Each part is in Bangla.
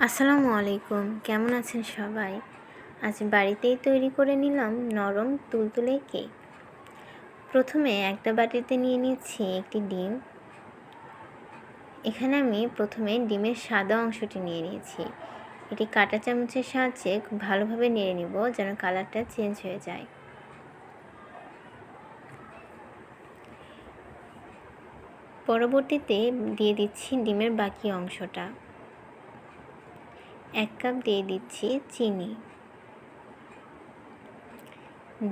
আসসালামু আলাইকুম, কেমন আছেন সবাই? আজ বাড়িতেই তৈরি করে নিলাম নরম তুলতুলে কেক। প্রথমে একটা বাটিতে নিয়ে নিচ্ছি একটি ডিম। এখানে আমি প্রথমে ডিমের সাদা অংশটি নিয়ে নিয়েছি। এটি কাঁটা চামচের সাহায্যে খুব ভালোভাবে নেড়ে নিব যেন কালারটা চেঞ্জ হয়ে যায়। পরবর্তীতে দিয়ে দিচ্ছি ডিমের বাকি অংশটা। 1 কাপ দিয়ে দিচ্ছি চিনি।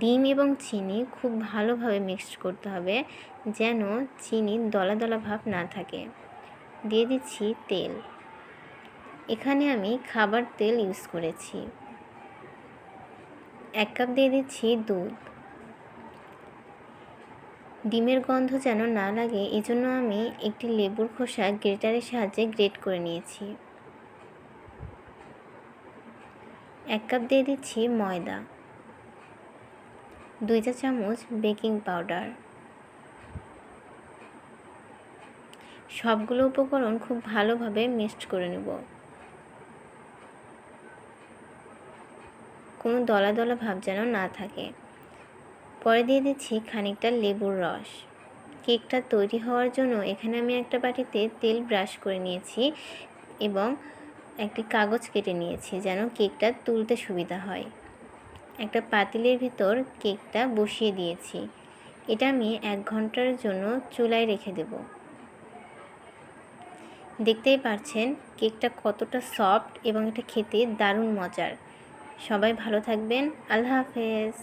ডিম এবং চিনি খুব ভালোভাবে মিক্সড করতে হবে যেন চিনির দলা দলা ভাব না থাকে। দিয়ে দিচ্ছি তেল। এখানে আমি খাবার তেল ইউজ করেছি। 1 কাপ দিয়ে দিচ্ছি দুধ। ডিমের গন্ধ যেন না লাগে এজন্য আমি একটি লেবুর খোসা গ্রেটারের সাহায্যে গ্রেট করে নিয়েছি। 1 কাপ দিয়ে দিচ্ছি ময়দা। 2 চা চামচ বেকিং পাউডার। সবগুলো উপকরণ খুব ভালোভাবে মিক্সড করে নেব। কোনো দলা দলা ভাব যেন না থাকে। পরে দিয়ে দিচ্ছি খানিকটা লেবুর রস। কেকটা তৈরি হওয়ার জন্য এখানে আমি একটা বাটিতে তেল ব্রাশ করে নিয়েছি এবং একটি কাগজ কেটে নিয়েছি যেন কেকটা তুলতে সুবিধা হয়। একটা পাতিলের ভিতর কেকটা বসিয়ে দিয়েছি। এটা আমি 1 ঘন্টার জন্য চুলায় রেখে দেব। দেখতেই পাচ্ছেন কেকটা কতটা সফট এবং এটা খেতে দারুণ মজার। সবাই ভালো থাকবেন। আল্লাহ হাফেজ।